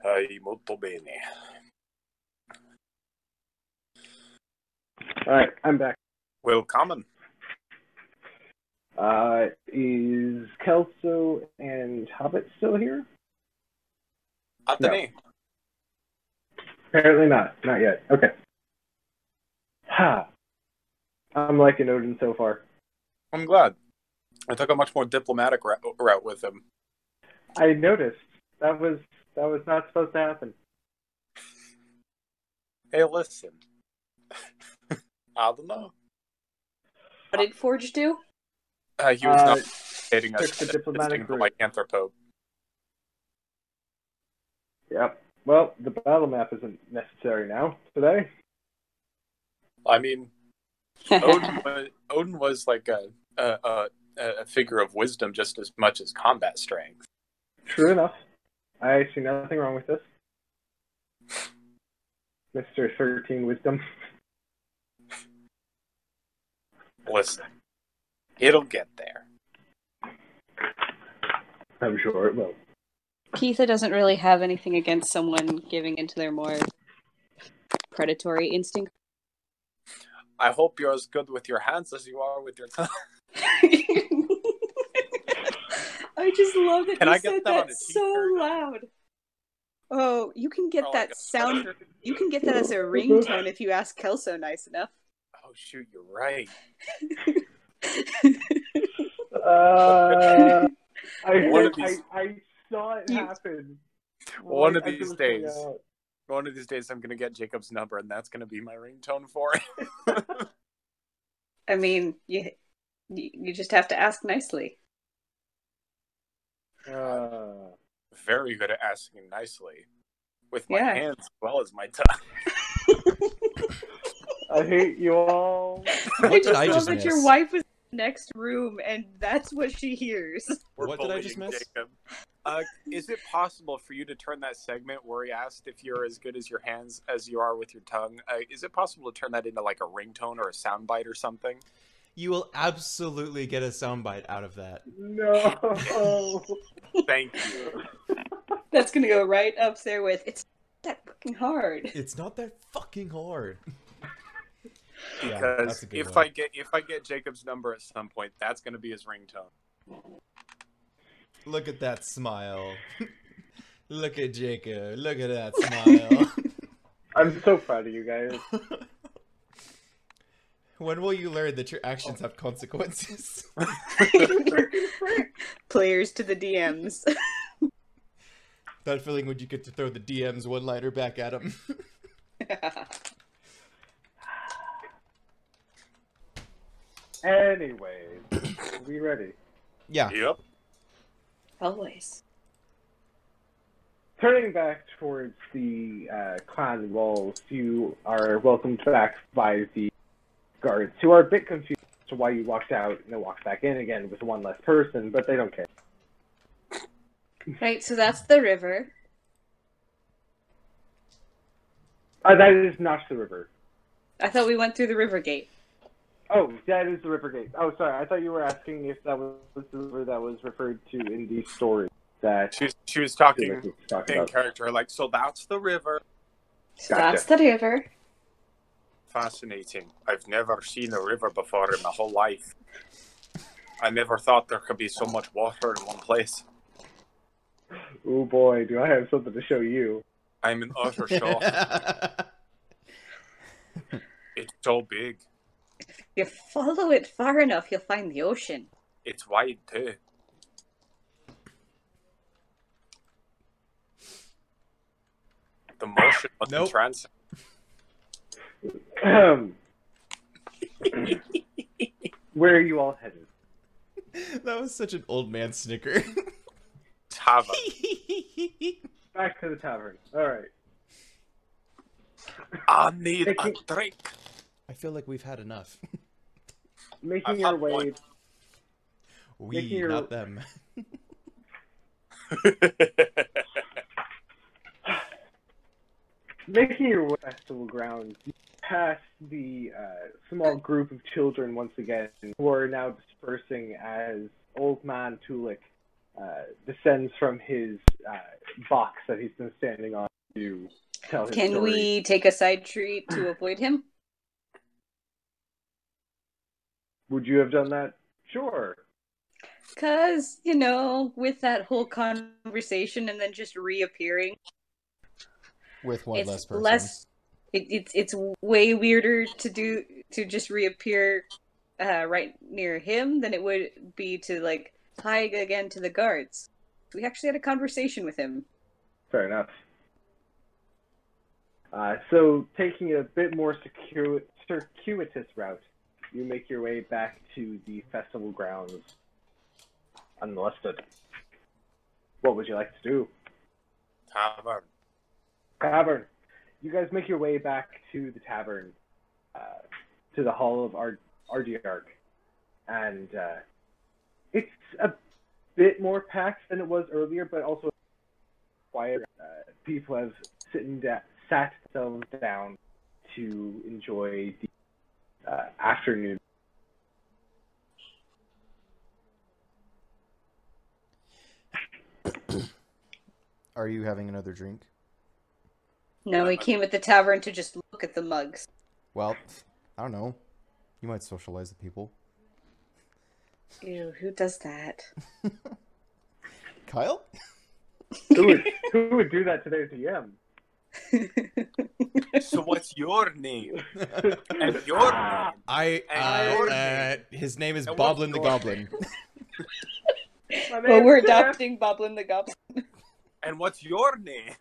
Molto bene. Alright, I'm back. Willkommen. Is Kelso and Hobbit still here? Atene. No. Apparently not. Not yet. Okay. Ha. I'm liking Odin so far. I'm glad. I took a much more diplomatic route with him. I noticed. That was not supposed to happen. Hey, listen. I don't know. What did Forge do? He was not dating took us. the diplomatic route. Like anthropobe. Yep. Well, the battle map isn't necessary now, today. I mean, Odin was like a figure of wisdom just as much as combat strength. True enough. I see nothing wrong with this. Mr. 13 Wisdom. Listen, it'll get there. I'm sure it will. Keitha doesn't really have anything against someone giving into their more predatory instinct. I hope you're as good with your hands as you are with your tongue. I just love that Can you I get said that on that a so t-shirt? loud. Oh, you can get Or that like a sound. sweatshirt? You can get that as a ringtone if you ask Kelso nice enough. Oh shoot, you're right. I saw it happen. One of these days, I'm gonna get Jacob's number, and that's gonna be my ringtone for it. I mean, you just have to ask nicely. Very good at asking nicely, with my Yeah. hands as well as my tongue. I hate you all. I just love that your wife is in the next room, and that's what she hears. What did I just miss? Jacob. Is it possible for you to turn that segment where he asked if you're as good as your hands as you are with your tongue? Is it possible to turn that into like a ringtone or a soundbite or something? You will absolutely get a soundbite out of that. No. Thank you. That's gonna go right up there with "It's not that fucking hard." It's not that fucking hard. Because yeah, if I get Jacob's number at some point, that's gonna be his ringtone. Look at that smile. Look at Jacob. Look at that smile. I'm so proud of you guys. When will you learn that your actions have consequences? Players to the DMs. That feeling when you get to throw the DMs one-liner back at them. Anyways, are we ready? Yeah. Yep. Always. Turning back towards the clan walls, you are welcomed back by the guards, who are a bit confused as to why you walked out and then walked back in again with one less person, but they don't care. Right, so that's the river. That is not the river. I thought we went through the river gate. Oh, that is the river gate. Oh, sorry, I thought you were asking if that was the river that was referred to in the story. That she was talking in character, like, so that's the river. So that's the river. Fascinating. I've never seen a river before in my whole life. I never thought there could be so much water in one place. Oh boy, do I have something to show you. I'm in utter shock. It's so big. If you follow it far enough, you'll find the ocean. It's wide too. The motion must be transit. Where are you all headed? That was such an old man snicker. Tavern. Back to the tavern. Alright. I need a drink. I feel like we've had enough. Making your way... We, not them. Making your way to festival grounds, you pass the small group of children once again, who are now dispersing as Old Man Tulik descends from his box that he's been standing on to tell his Can story. we take a side street to avoid him? Would you have done that? Sure. Because, with that whole conversation and then just reappearing. With one It's less person. It's way weirder to just reappear right near him than it would be to, like, hide again to the guards. We actually had a conversation with him. Fair enough. So, taking a bit more circuitous route, you make your way back to the festival grounds unmolested. What would you like to do? Tavern. You guys make your way back to the tavern, to the Hall of Ardiarch. And it's a bit more packed than it was earlier, but also quiet. People have sat themselves down to enjoy the afternoon. Are you having another drink? No, we came at the tavern to just look at the mugs. Well, I don't know. You might socialize the people. Ew, who does that? Kyle? Who would do that to their DM? So what's your name? And your name? His name is And Boblin the what's your Goblin. Well, we're adopting Boblin the Goblin. And what's your name?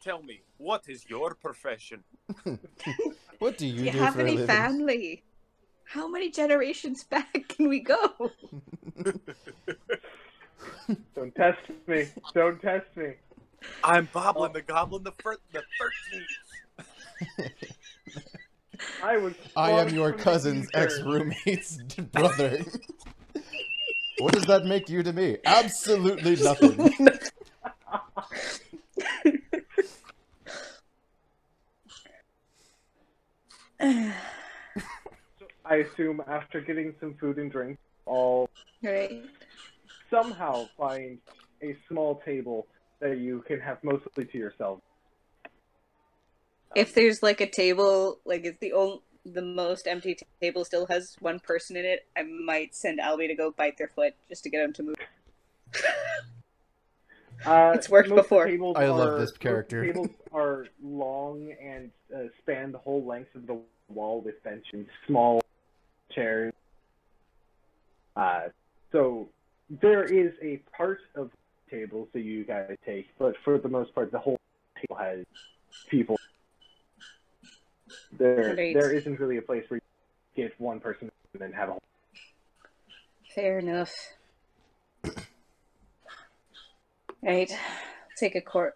Tell me, what is your profession? What do you Do you do have for a any living? family? How many generations back can we go? Don't test me. Don't test me. I'm Boblin the Goblin, the 13th. I am your cousin's ex-roommate's brother. What does that make you to me? Absolutely nothing. I assume after getting some food and drink, all Right. somehow find a small table that you can have mostly to yourself. If there's like a table, like it's the most empty table still has one person in it, I might send Albie to go bite their foot just to get him to move. It's worked most before. tables I love are- this character. most tables are long and span the whole length of the wall with benches and small chairs. So there is a part of the table that you guys take, but for the most part, the whole table has people. There isn't really a place where you get one person and then have a whole. Fair enough. Right. Take the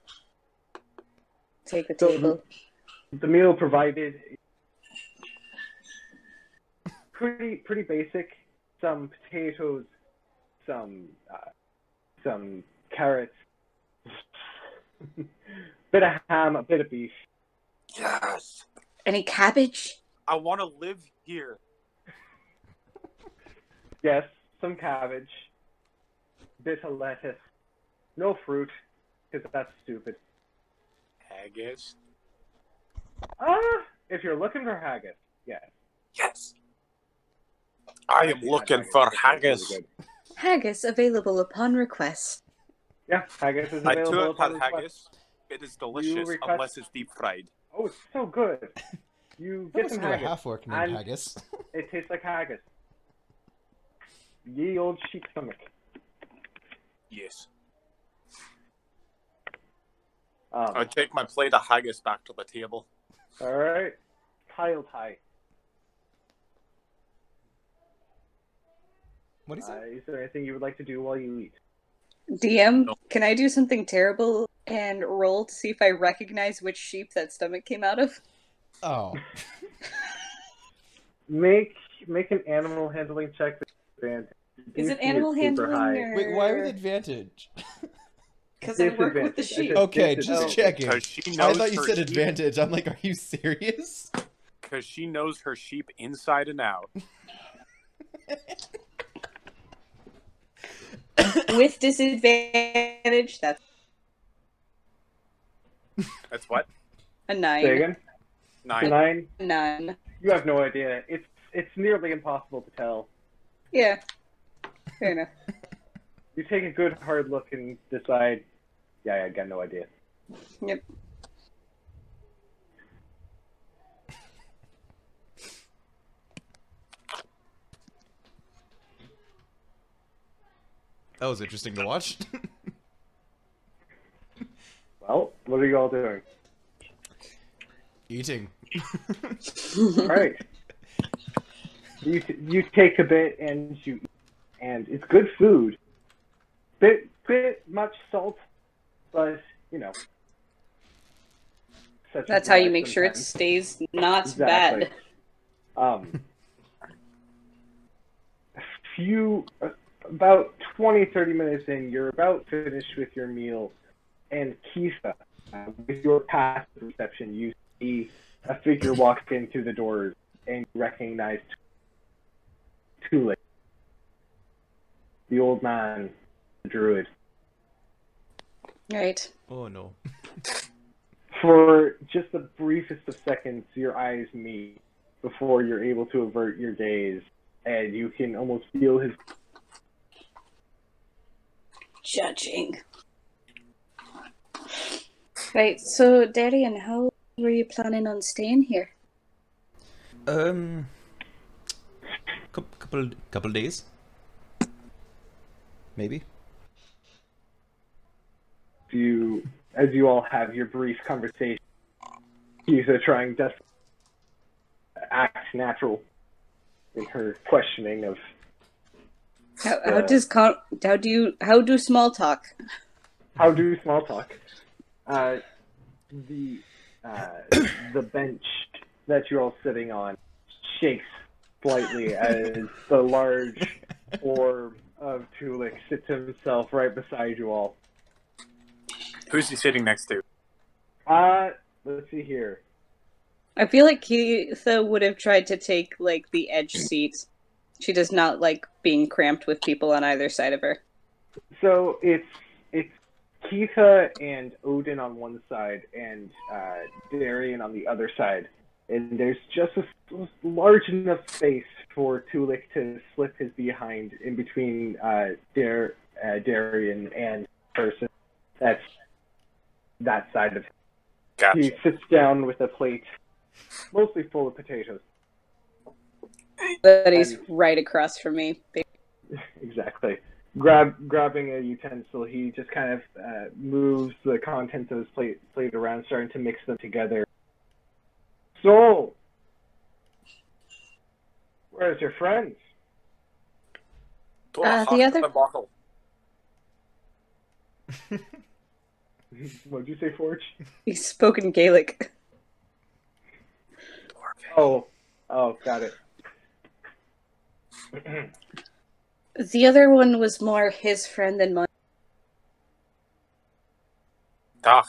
table. The meal provided pretty basic. Some potatoes, some carrots, bit of ham, a bit of beef. Yes! Any cabbage? I want to live here. Yes, some cabbage, bit of lettuce, no fruit, because that's stupid. Haggis? If you're looking for haggis, yes. Yes! I am looking for haggis. Really good. Haggis available upon request. Yeah, haggis is I available too have upon had request. haggis. It is delicious request- unless it's deep fried. Oh, it's so good. You I get some listen to a haggis. half-orc named and Haggis. It tastes like haggis. Ye old sheep stomach. Yes. I take my plate of haggis back to the table. All right. Tile tie. What is it? Is there anything you would like to do while you eat? DM, No. can I do something terrible and roll to see if I recognize which sheep that stomach came out of? Oh. Make an animal handling check with advantage. Is it DC animal super handling high. or... Wait, why with advantage? Because I work with the Disadvantage. sheep. Okay, Disadvantage. just checking. Because she I knows thought you her said sheep. advantage. I'm like, are you serious? Because she knows her sheep inside and out. With disadvantage, that's That's what? A Say 9. again? 9. 9? None. You have no idea. It's nearly impossible to tell. Yeah. Fair enough. You take a good hard look and decide, yeah, I got no idea. Yep. That was interesting to watch. Well, what are you all doing? Eating. Alright. You take a bit and you eat, and it's good food. Bit much salt, but you know. Such That's is how you life make sure it sometimes. stays not Exactly. bad. About 20-30 minutes in, you're about finished with your meal, and Kisa, with your passive perception, you see a figure walk in through the doors, and you recognize Tulik, the old man, the druid. Right. Oh no. For just the briefest of seconds, your eyes meet before you're able to avert your gaze, and you can almost feel his Judging. Right, so Darian, how were you planning on staying here? Couple days. Maybe. as you all have your brief conversation, Kisa trying to act natural in her questioning of How do small talk? how do small talk. The bench that you're all sitting on shakes slightly as the large orb of Tulik sits himself right beside you all. Who's he sitting next to? Let's see here. I feel like Keitha would have tried to take like the edge seat. She does not like being cramped with people on either side of her. So it's Keitha and Odin on one side and Darian on the other side. And there's just a large enough space for Tulik to slip his behind in between Darian and person that's that side of him. Gotcha. He sits down with a plate mostly full of potatoes. But he's right across from me. Exactly. Grabbing a utensil, he just kind of moves the contents of his plate around, starting to mix them together. So, where's your friends? The other- bottle. What'd you say, Forge? He spoke in Gaelic. Oh, got it. The other one was more his friend than mine. Ah,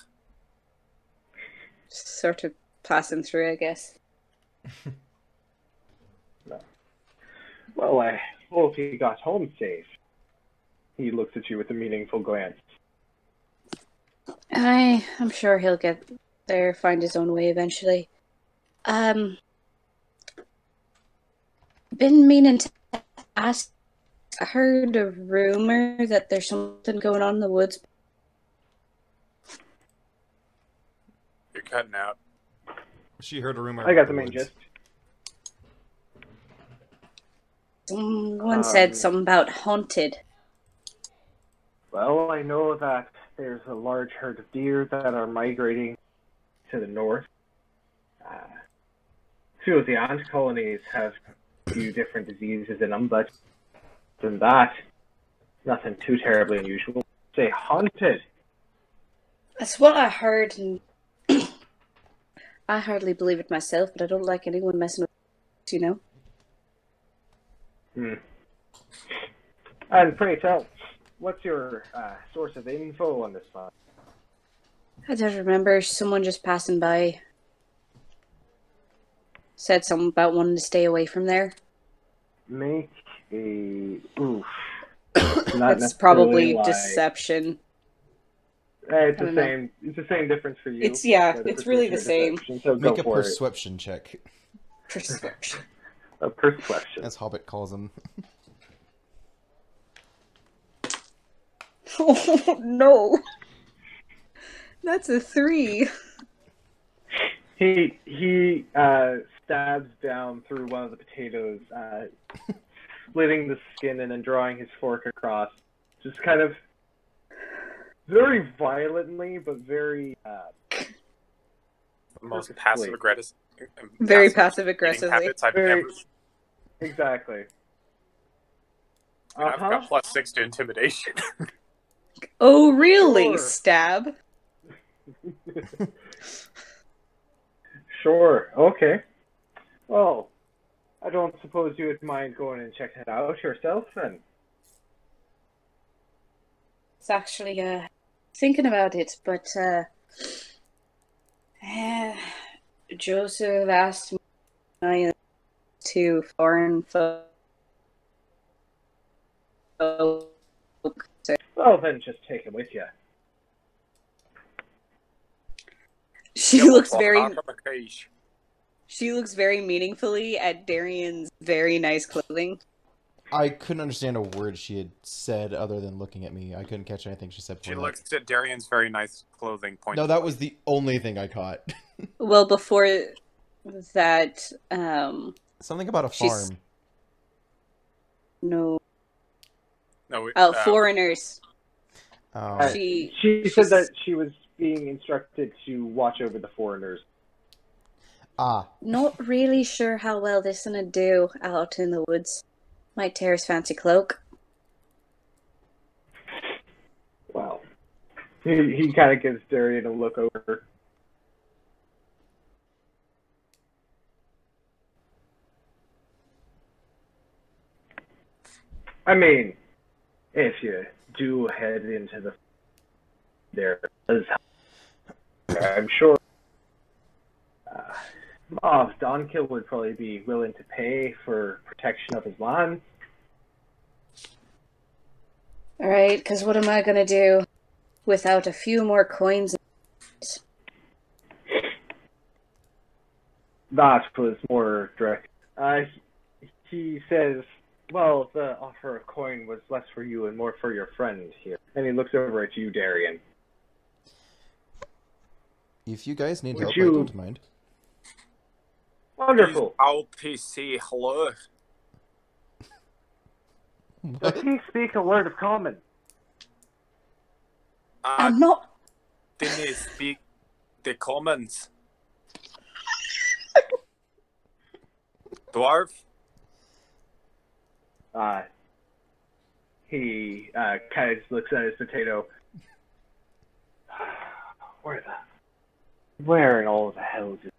Sort of passing through, I guess. Well, I hope he got home safe. He looks at you with a meaningful glance. I'm sure he'll get there, find his own way eventually. Been meaning to ask. I heard a rumor that there's something going on in the woods. you're cutting out. She heard a rumor. I got about the main woods. gist. Someone said something about haunted. Well, I know that there's a large herd of deer that are migrating to the north. Two of the ant colonies have a few different diseases in them, but than that, nothing too terribly unusual. Say haunted. That's what I heard, and I hardly believe it myself, but I don't like anyone messing with it, you know? And pray tell, what's your source of info on this one? I don't remember. Someone just passing by said something about wanting to stay away from there. Make a oof. That's probably deception. It's I the don't know. same. It's the same difference for you. It's yeah, whether it's really the persuasion or same. deception, so Make go a for it. perception check. Perception. A perception. As Hobbit calls him. Oh no. That's a 3. He stabs down through one of the potatoes, splitting the skin and then drawing his fork across, just kind of very violently, but very Most passive aggressive. Very passive aggressively. Habits I've Very- ever. exactly. I've got +6 to intimidation. Oh really? Sure. Stab. Sure. Okay. Well, I don't suppose you would mind going and checking it out yourself, then. It's actually thinking about it, but Joseph asked me to foreign folk. Well, then just take it with you. She looks very meaningfully at Darian's very nice clothing. I couldn't understand a word she had said other than looking at me. I couldn't catch anything she said. She before that. looks at Darian's very nice clothing. No, that was the only thing I caught. Well, before that, Something about a She's- farm. no, No, foreigners. Oh. She She's- said that she was being instructed to watch over the foreigners. Ah. Not really sure how well this gonna do out in the woods. Might tear his fancy cloak. Well, he kind of gives Darian a look over. I mean, if you do head into the I'm sure Donkill would probably be willing to pay for protection of his land. Alright, because what am I gonna do without a few more coins? That was more direct. He says, well, the offer of coin was less for you and more for your friend here. And he looks over at you, Darian. If you guys need Would help, you- I don't mind. Wonderful. LPC, hello. Does he speak a word of common? I'm not. Didn't he speak the commons? Dwarf? He kind of just looks at his potato. Where in all the hell is it?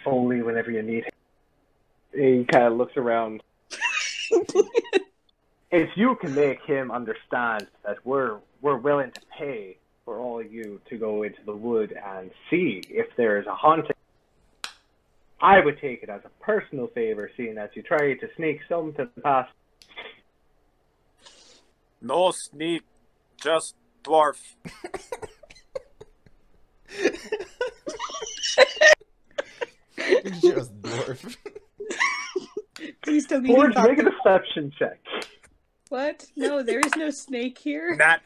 Only whenever you need him. He kind of looks around. If you can make him understand that we're willing to pay for all of you to go into the wood and see if there is a haunting, I would take it as a personal favor, seeing as you tried to sneak some to the past. No sneak, just dwarf. Just dwarf. Please tell me Forge, he's not make a deception check. What? No, there is no snake here. Nat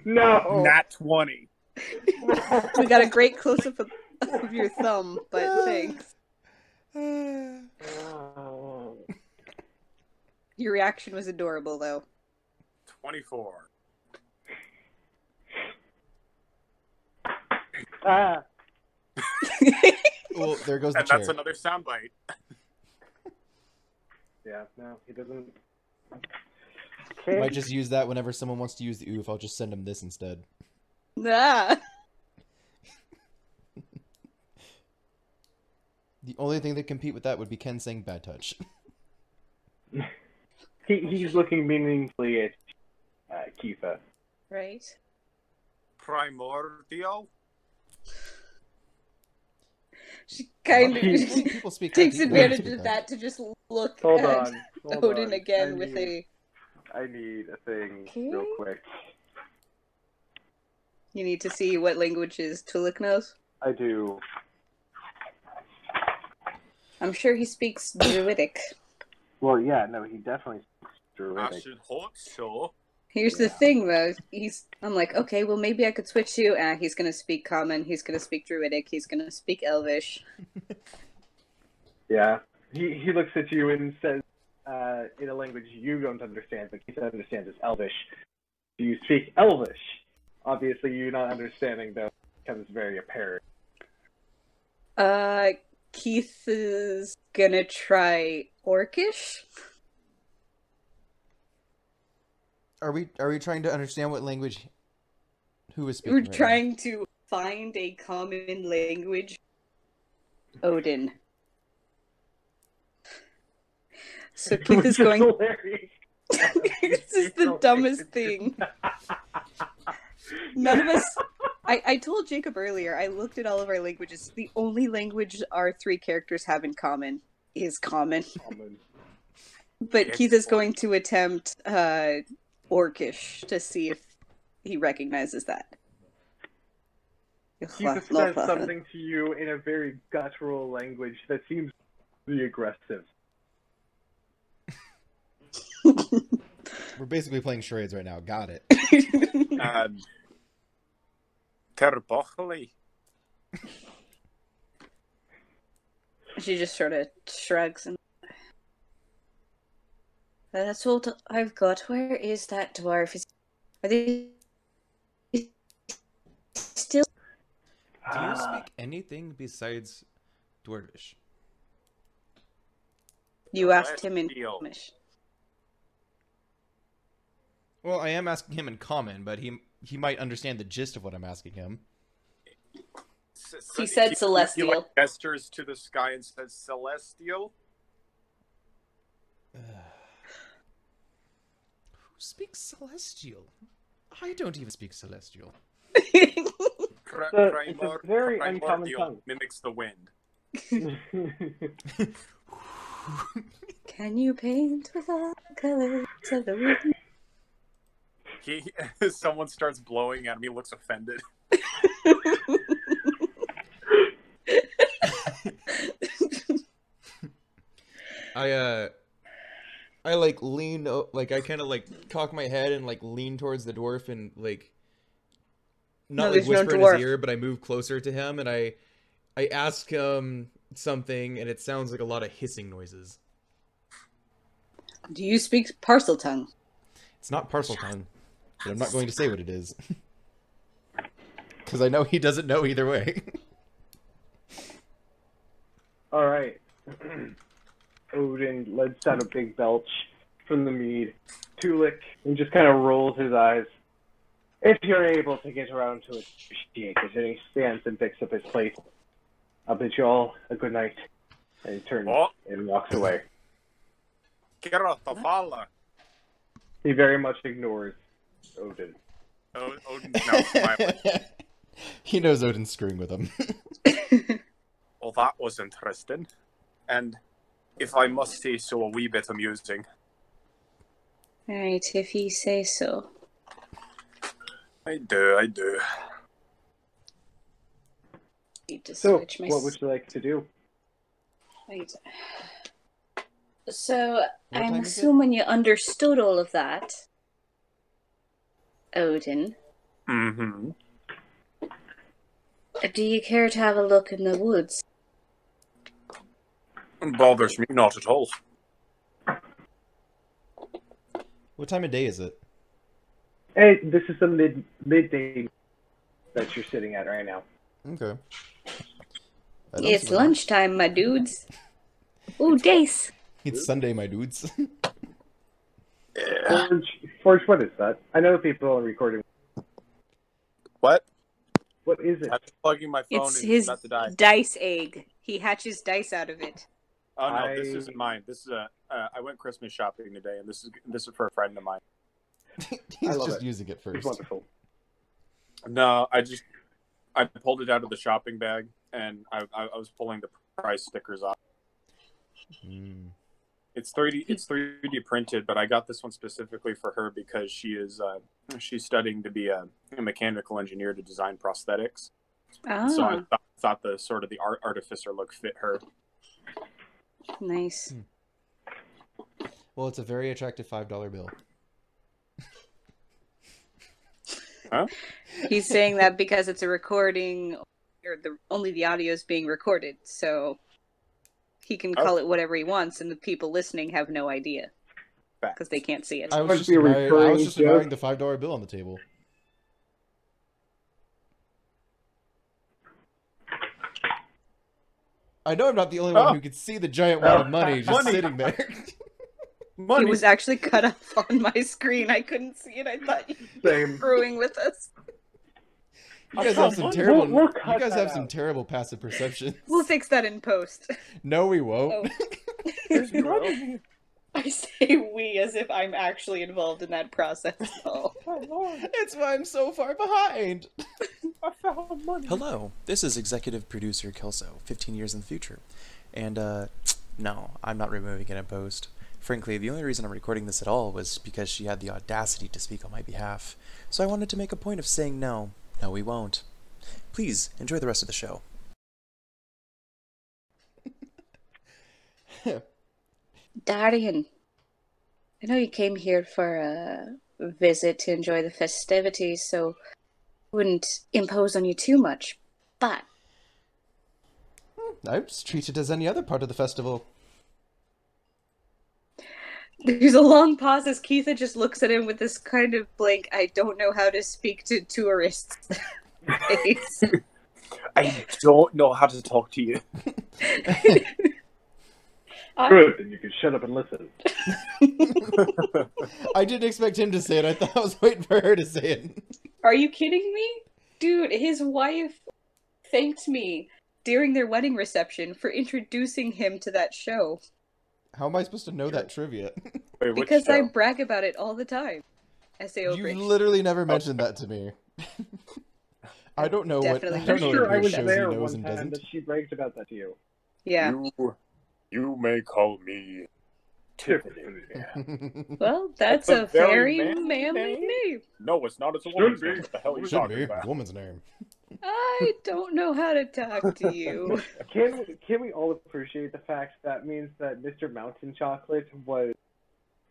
No. Nat 20. We got a great close up of your thumb, but thanks. Oh. Your reaction was adorable, though. 24. Ah. Well, there goes the And chair. that's another soundbite. Yeah, no, he doesn't. Might Okay. just use that whenever someone wants to use the oof. I'll just send them this instead. Ah. The only thing that compete with that would be Ken saying bad touch. He's looking meaningfully at Kifa. Right. Primordial? She kind of People speak takes that. advantage of that to just look Hold at on. Hold Odin on. again with a... I need a thing Okay. real quick. You need to see what languages Tulik knows. I do. I'm sure he speaks Druidic. Well, yeah, no, he definitely speaks I Druidic. should hope so. Here's the Yeah. thing, though. I'm like, okay, well, maybe I could switch you. He's gonna speak Common. He's gonna speak Druidic. He's gonna speak Elvish. Yeah. He looks at you and says, in a language you don't understand, but he understands is Elvish. Do you speak Elvish? Obviously, you not understanding, though, becomes very apparent. Keith is gonna try Orcish. Are we trying to understand what language? Who is speaking? We're right trying to find a common language. Odin. So Keith is going. Hilarious. This is the dumbest thing. None of us. I told Jacob earlier, I looked at all of our languages. The only language our three characters have in common is common. But Keith is going to attempt Orcish to see if he recognizes that. He just says something to you in a very guttural language that seems really aggressive. We're basically playing charades right now. Got it. Terbochli. She just sort of shrugs and. That's all I've got. Where is that dwarf? Are they still? Do you speak anything besides Dwarvish? You asked him in Celestial. Flemish. Well, I am asking him in common, but he might understand the gist of what I'm asking him. He said He celestial. gestures to the sky and says celestial. Who speaks Celestial? I don't even speak Celestial. It's a very uncommon Primordial tongue. mimics the wind. Can you paint with all the colors of the wind? Someone starts blowing at him. He looks offended. I like lean, like I kind of like cock my head and like lean towards the dwarf and like not like whisper in his ear, but I move closer to him and I ask him something and it sounds like a lot of hissing noises. Do you speak parcel tongue? It's not parcel tongue, but I'm not going to say what it is because I know he doesn't know either way. All right. Odin lets out a big belch from the mead. Tulik and just kind of rolls his eyes. If you're able to get around to it, appreciate it. And he stands and picks up his plate. I'll bid you all a good night. And he turns and walks away. He very much ignores Odin. Odin's now smiling. He knows Odin's screwing with him. Well, that was interesting. And if I must say so, a wee bit amusing. Alright, if you say so. I do. Need to So, switch my what would you like to do? Wait. So, What I'm time is it? assuming you understood all of that, Odin. Mm-hmm. Do you care to have a look in the woods? Bothers me not at all. What time of day is it? Hey, this is the midday that you're sitting at right now. Okay. It's lunchtime, my dudes. Ooh, dice. It's Sunday, my dudes. Forge, what is that? I know people are recording. What? What is it? I'm plugging my phone It's and his about to die. dice egg. He hatches dice out of it. Oh no, this isn't mine. This is I went Christmas shopping today, and this is for a friend of mine. He's love just it. using it It's first. wonderful. No, I pulled it out of the shopping bag, and I was pulling the price stickers off. Mm. It's 3D. It's 3D printed, but I got this one specifically for her because she's studying to be a mechanical engineer to design prosthetics. So I thought the sort of the artificer look fit her. Nice. Well, it's a very attractive $5 bill. Huh? He's saying that because it's a recording, or only the audio is being recorded, so he can call it whatever he wants, and the people listening have no idea because they can't see it. I was just admiring the $5 bill on the table. I know I'm not the only one who could see the giant wad of money just sitting there. It was actually cut off on my screen. I couldn't see it. I thought you were screwing with us. You guys have some terrible. You guys have some terrible passive perception. We'll fix that in post. No, we won't. Oh. I say we as if I'm actually involved in that process. Oh. It's why I'm so far behind. I found money. Hello, this is executive producer Kelso, 15 years in the future. And, no, I'm not removing it in post. Frankly, the only reason I'm recording this at all was because she had the audacity to speak on my behalf. So I wanted to make a point of saying no. No, we won't. Please, enjoy the rest of the show. Darian, I know you came here for a visit to enjoy the festivities, so I wouldn't impose on you too much, but... I was treated as any other part of the festival. There's a long pause as Keitha just looks at him with this kind of blank, I don't know how to speak to tourists face. I don't know how to talk to you. Good, then you can shut up and listen. I didn't expect him to say it. I thought I was waiting for her to say it. Are you kidding me? Dude, his wife thanked me during their wedding reception for introducing him to that show. How am I supposed to know that trivia? Wait, because I brag about it all the time. SAO You Bridge. literally never mentioned that to me. I don't know Definitely. what. I don't know I what was shows there he knows one and time doesn't. that she bragged about that to you. Yeah. You may call me Tiffany. Well, that's a very manly name. No, it's not. It's a woman's name. What the hell are you Should talking be. about? Woman's name. I don't know how to talk to you. Can we all appreciate the fact that means that Mr. Mountain Chocolate was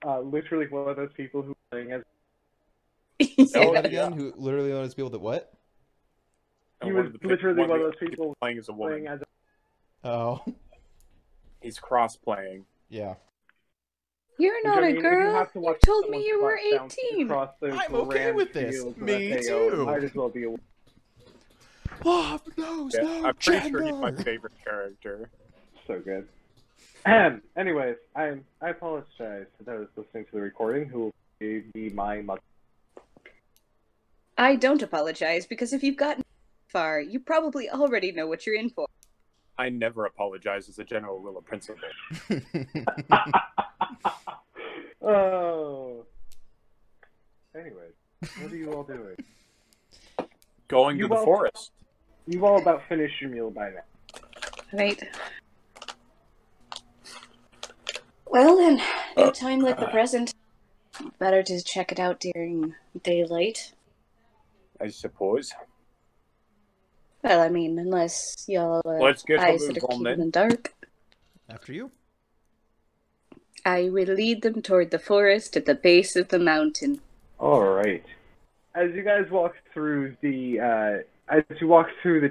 literally one of those people who were playing as... Say that again? Who literally one of those people that what? He was literally one of those people playing as a woman. Oh. He's cross-playing. Yeah. You're not a girl. You told me you were 18. I'm okay with this. Me too. Might as well be a... Oh, no, I'm pretty sure he's my favorite character. So good. Anyways, I apologize to those listening to the recording who will be my mother. I don't apologize, because if you've gotten far, you probably already know what you're in for. I never apologize as a general rule of principle. Oh. Anyways, what are you all doing? Going to the forest. You've all about finished your meal by now. Right. Well then, at a time like the present, better to check it out during daylight. I suppose. Well, I mean, unless y'all Let's get eyes that are keeping them dark. After you. I will lead them toward the forest at the base of the mountain. Alright. As you guys walk through the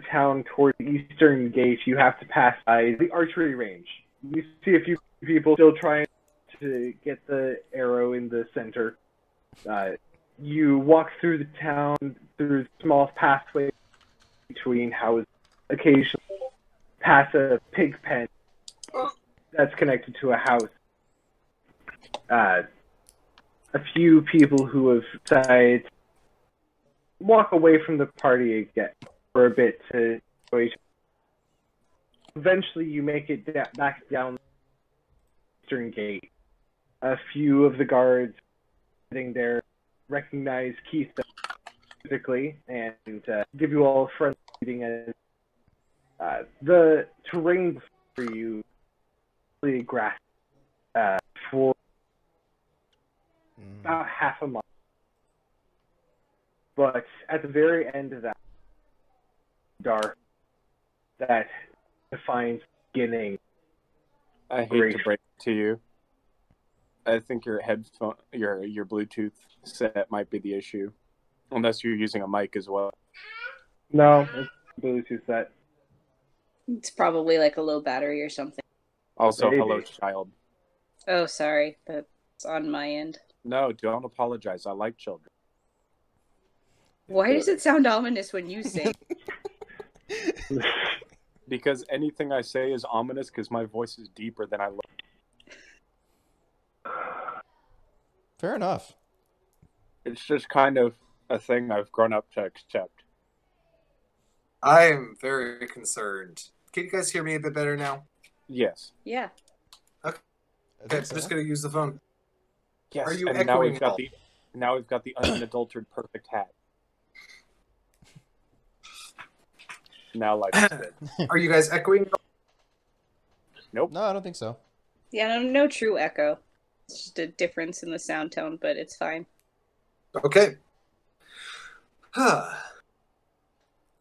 town toward the eastern gate, you have to pass by the archery range. You see a few people still trying to get the arrow in the center. You walk through the town, through small pathways between houses, occasionally pass a pig pen that's connected to a house. A few people who have decided to walk away from the party again for a bit to enjoy each other. Eventually you make it back down the eastern gate. A few of the guards sitting there recognize Keith physically and give you all a friendly greeting. As the terrain before you, really grass, for about half a mile. But at the very end of that dark, that defines beginning. I hate to break it to you. I think your headphone, your Bluetooth set might be the issue, unless you're using a mic as well. No, it's Bluetooth set. It's probably like a low battery or something. Also, Maybe. hello, child. Oh, sorry. That's on my end. No, don't apologize. I like children. Why does it sound ominous when you say? Because anything I say is ominous because my voice is deeper than I look. Fair enough. It's just kind of a thing I've grown up to accept. I am very concerned. Can you guys hear me a bit better now? Yes. Yeah. Okay, I'm just going to use the phone. Yes. Are you and echoing now we've got the unadulterated perfect hat. Now life's good. Are you guys echoing? Nope. No, I don't think so. Yeah, no true echo. It's just a difference in the sound tone, but it's fine. Okay.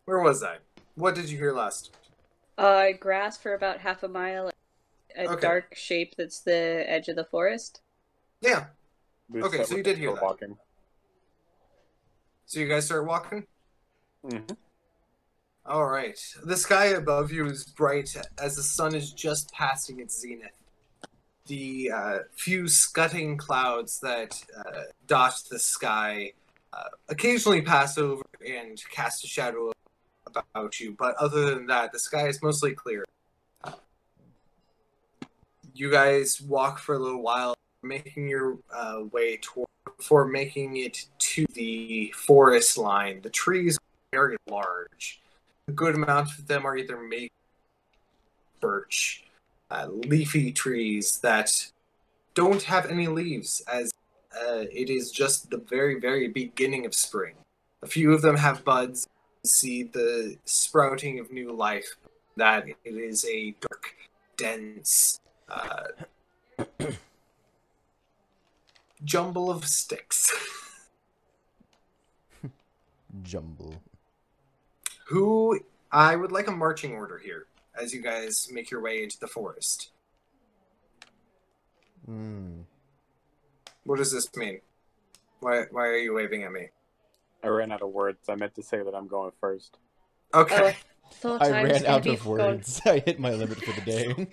Where was I? What did you hear last? Grass for about half a mile, a Okay. dark shape that's the edge of the forest. Yeah. Boots Okay, that so you were did hear for that. walking. So you guys start walking? Mm-hmm. All right. The sky above you is bright as the sun is just passing its zenith. The few scudding clouds that dot the sky occasionally pass over and cast a shadow about you, but other than that, the sky is mostly clear. You guys walk for a little while, making your way before making it to the forest line. The trees are very large. A good amount of them are either maple, birch, leafy trees that don't have any leaves, as it is just the very, very beginning of spring. A few of them have buds, see the sprouting of new life. That it is a dark, dense jumble of sticks. Jumble. Who I would like a marching order here as you guys make your way into the forest. What does this mean? Why are you waving at me? I ran out of words. I meant to say that I'm going first. Okay. I ran out of words. I hit my limit for the day.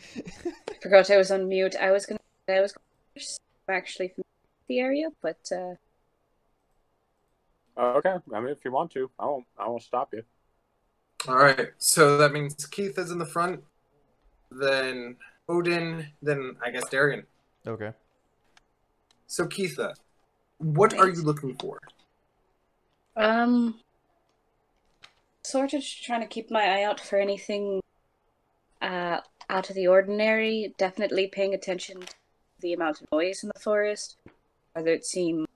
I forgot I was on mute. I was going first. I'm actually from the area, but Okay. I mean, if you want to, I won't stop you. All right. So that means Keith is in the front, then Odin, then I guess Darian. Okay. So Keitha, what are you looking for? Sort of just trying to keep my eye out for anything out of the ordinary. Definitely paying attention to the amount of noise in the forest, whether it seems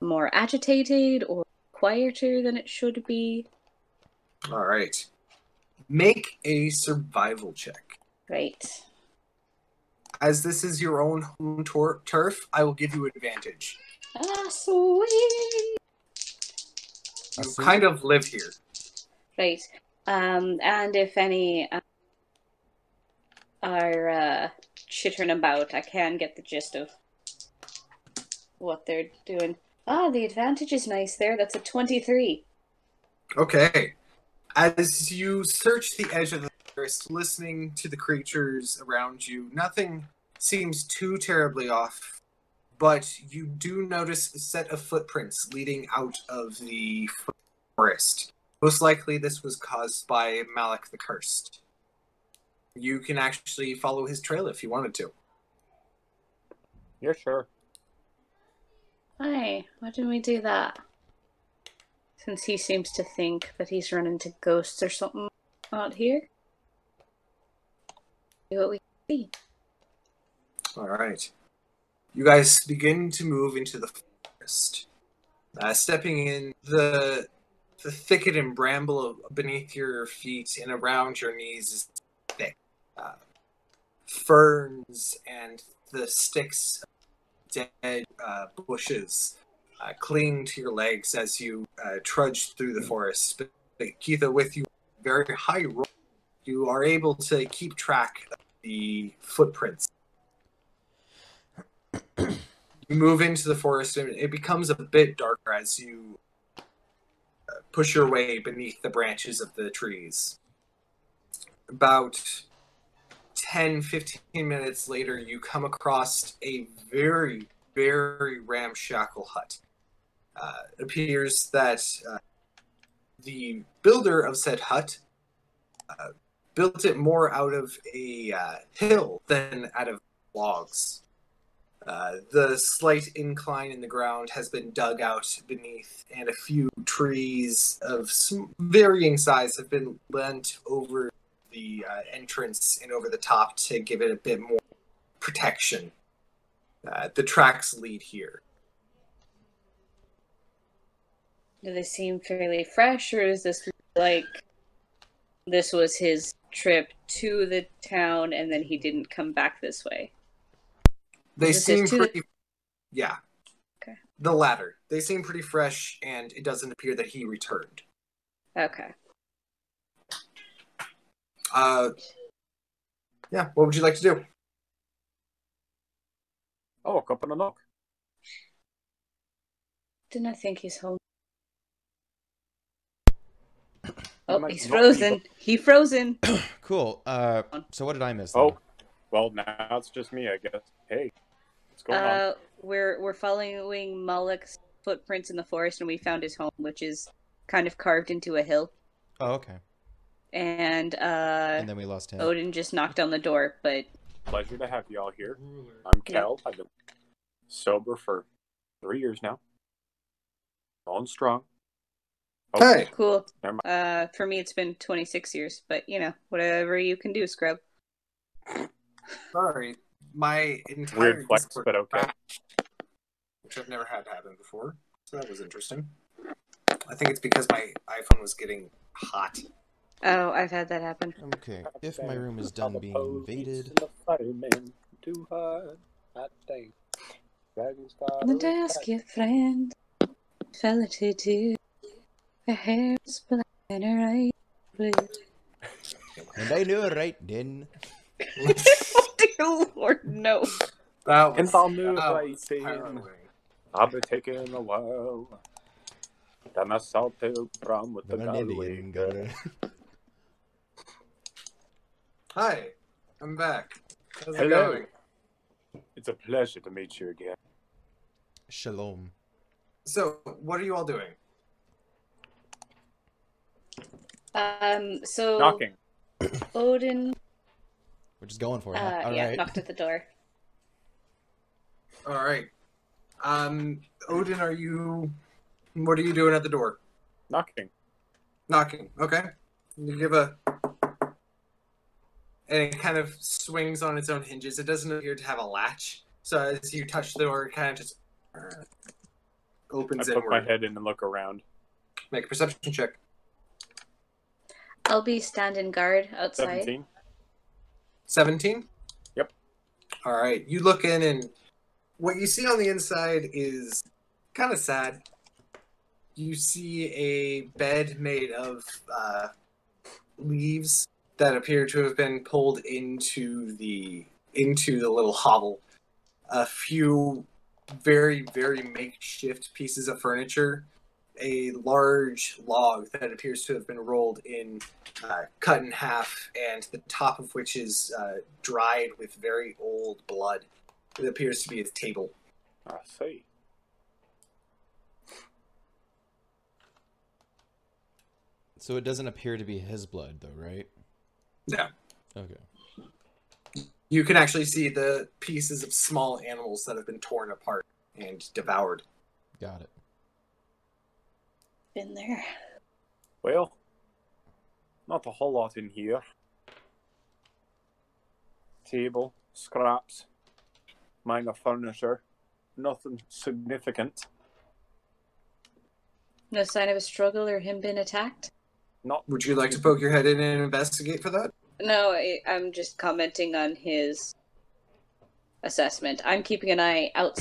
more agitated or quieter than it should be. All right. Make a survival check. Right. As this is your own home turf, I will give you advantage. Ah, sweet. You kind of live here. Right. And if any are chittering about, I can get the gist of what they're doing. Ah, the advantage is nice there. That's a 23. Okay. As you search the edge of the forest, listening to the creatures around you, nothing seems too terribly off, but you do notice a set of footprints leading out of the forest. Most likely this was caused by Malik the Cursed. You can actually follow his trail if you wanted to. Yeah, sure. Hey, why didn't we do that? Since he seems to think that he's run into ghosts or something out here. See what we can see. Alright. You guys begin to move into the forest. Stepping in the thicket and bramble beneath your feet and around your knees is thick. Ferns and the sticks, dead bushes cling to your legs as you trudge through the forest. But Keitha, with you very high roll, you are able to keep track of the footprints. You move into the forest, and it becomes a bit darker as you push your way beneath the branches of the trees. About 10-15 minutes later, you come across a very, very ramshackle hut. It appears that the builder of said hut built it more out of a hill than out of logs. The slight incline in the ground has been dug out beneath, and a few trees of varying size have been leant over the entrance and over the top to give it a bit more protection. The tracks lead here. Do they seem fairly fresh, or is this like this was his trip to the town and then he didn't come back this way? They seem pretty... Yeah. Okay. The latter. They seem pretty fresh, and it doesn't appear that he returned. Okay. Yeah, what would you like to do? Oh, a cup and a knock. Didn't I think he's home? Oh, he's frozen. He frozen. Cool. So what did I miss? Oh, well, now it's just me, I guess. Hey, what's going on? We're following Malek's footprints in the forest, and we found his home, which is kind of carved into a hill. Oh, okay. And then we lost him. Odin just knocked on the door, but... Pleasure to have you all here. I'm Kel. I've been sober for 3 years now. Going strong. Oh, hey! Cool. For me, it's been 26 years, but, whatever you can do, scrub. Sorry. My entire weird flex, but okay. crashed, which I've never had happen before, so that was interesting. I think it's because my iPhone was getting hot. Oh, I've had that happen. Okay, if my room is done being invaded... And ask your friend, fella to do, her hair's black and her eyes blue. And I know right then. Dear Lord, no. That was harrowing. I'll be taking a while. Then I salted from with the gully. Hi, I'm back. How's it Hello. going? It's a pleasure to meet you again. Shalom. So, what are you all doing? So... Knocking. Odin... We're just going for it. Right. Knocked at the door. All right. Odin, what are you doing at the door? Knocking. Knocking. Okay. You give a... And it kind of swings on its own hinges. It doesn't appear to have a latch. So as you touch the door, it kind of just opens I inward. poke my head in and look around. Make a perception check. I'll be standing guard outside. 17. 17? Yep. All right. You look in, and what you see on the inside is kind of sad. You see a bed made of leaves that appear to have been pulled into the little hovel. A few very, very makeshift pieces of furniture. A large log that appears to have been rolled in, cut in half, and the top of which is dried with very old blood. It appears to be its table. I see. So it doesn't appear to be his blood, though, right? Yeah. Okay. You can actually see the pieces of small animals that have been torn apart and devoured. Got it. Been there. Well, not a whole lot in here. Table, scraps, minor furniture, nothing significant. No sign of a struggle or him being attacked? Not. Would you like to poke your head in and investigate for that? No, I'm just commenting on his assessment. I'm keeping an eye out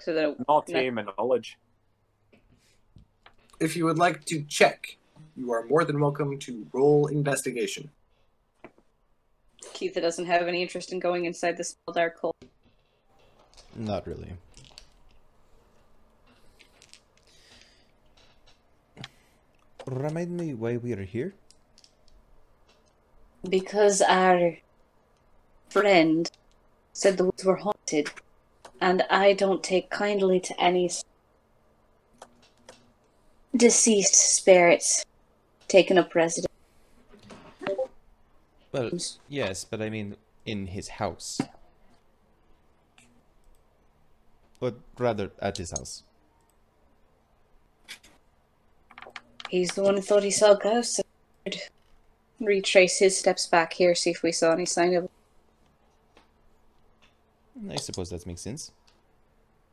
so that All team and knowledge. If you would like to check, you are more than welcome to roll investigation. Keitha doesn't have any interest in going inside the small dark hole. Not really. Remind me why we are here? Because our friend said the woods were haunted, and I don't take kindly to any deceased spirits taking up residence. Well, yes, but I mean in his house. Or rather, at his house. He's the one who thought he saw ghosts. I'd retrace his steps back here, see if we saw any sign of it. I suppose that makes sense.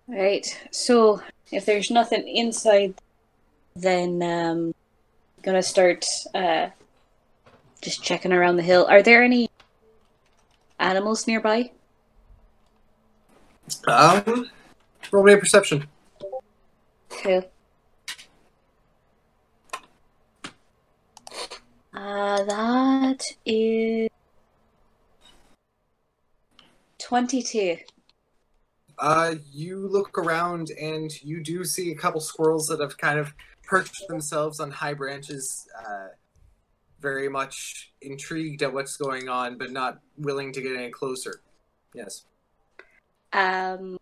Right, so if there's nothing inside, then I'm gonna start just checking around the hill. Are there any animals nearby? Roll me a perception. Cool. That is 22. You look around and you do see a couple squirrels that have kind of perched themselves on high branches, very much intrigued at what's going on, but not willing to get any closer. Yes. I'm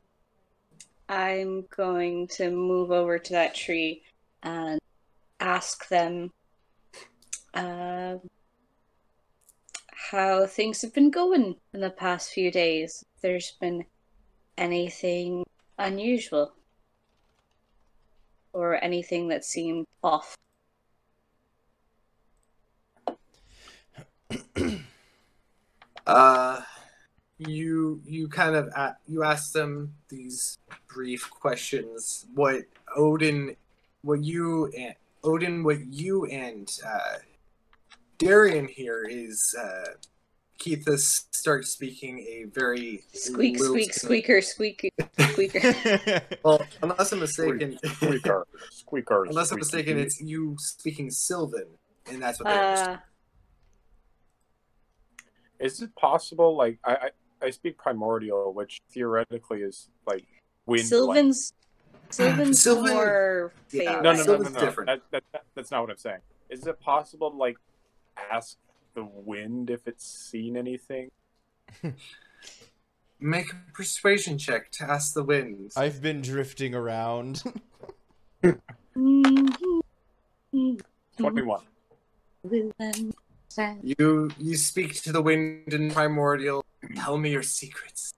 going to move over to that tree and ask them how things have been going in the past few days. If there's been anything unusual or anything that seemed off. You kind of you ask them these brief questions. What you and Darian here is Keitha starts speaking a very Squeaker. Well, unless I'm mistaken, Squeaker. Unless I'm mistaken, it's you speaking Sylvan, and that's what they understand. Is it possible, like, I speak Primordial, which theoretically is, like, wind. Sylvan's Sylvan, more yeah, favorite. Sylvan's different. That's not what I'm saying. Is it possible to, like, ask the wind if it's seen anything? Make a persuasion check to ask the wind. I've been drifting around. 21. You speak to the wind in Primordial. Tell me your secrets,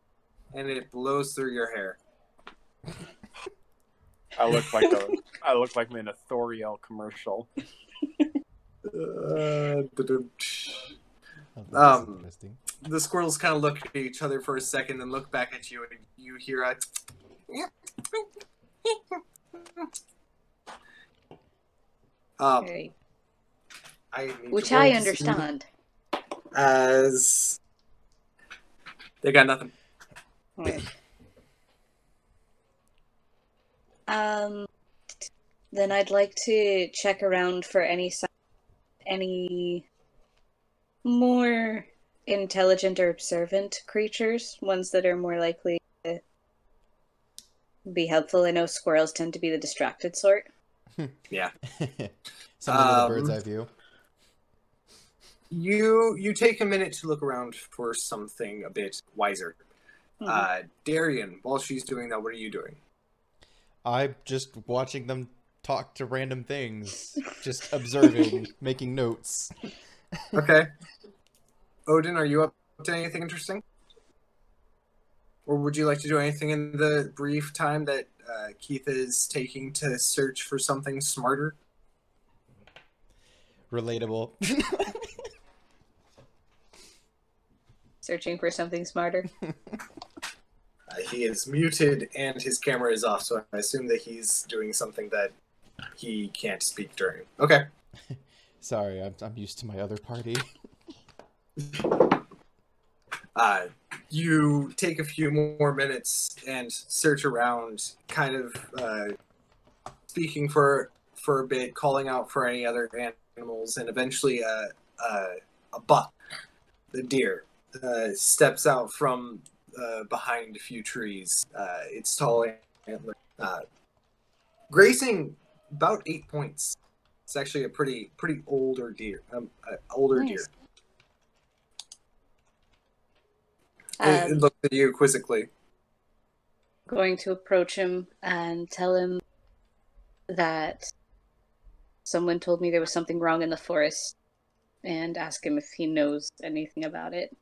and it blows through your hair. I look like I'm in a Thoriel commercial. The squirrels kind of look at each other for a second and look back at you, and you hear a Okay. Which I understand. As they got nothing. Right. Then I'd like to check around for any more intelligent or observant creatures, ones that are more likely to be helpful. I know squirrels tend to be the distracted sort. Yeah. Something with a bird's eye view. You take a minute to look around for something a bit wiser. Mm-hmm. Darian, while she's doing that, what are you doing? I'm just watching them talk to random things, just observing, making notes. Okay. Odin, are you up to anything interesting? Or would you like to do anything in the brief time that Keitha is taking to search for something smarter? Relatable. Searching for something smarter. He is muted and his camera is off, so I assume that he's doing something that he can't speak during. Okay. Sorry, I'm used to my other party. You take a few more minutes and search around, kind of speaking for a bit, calling out for any other animals, and eventually a buck, the deer, steps out from behind a few trees. Its tall antler, grazing about 8 points. It's actually a pretty older deer. Older Nice. deer. It looks at you quizzically. Going to approach him and tell him that someone told me there was something wrong in the forest, and ask him if he knows anything about it.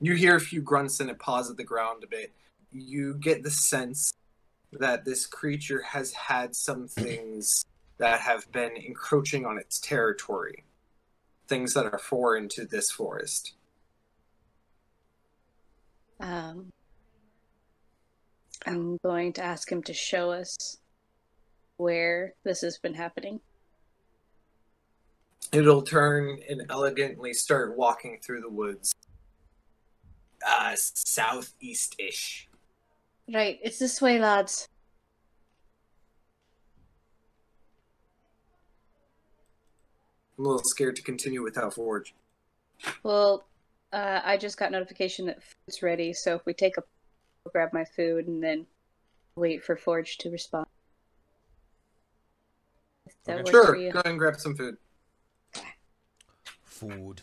You hear a few grunts and it paws at the ground a bit. You get the sense that this creature has had some things that have been encroaching on its territory. Things that are foreign to this forest. I'm going to ask him to show us where this has been happening. It'll turn and elegantly start walking through the woods. Southeast-ish. Right, it's this way, lads. I'm a little scared to continue without Forge. Well, I just got notification that food's ready, so if we take a I'll grab my food and then wait for Forge to respond. If that works Sure, for you. go ahead and grab some food. Food.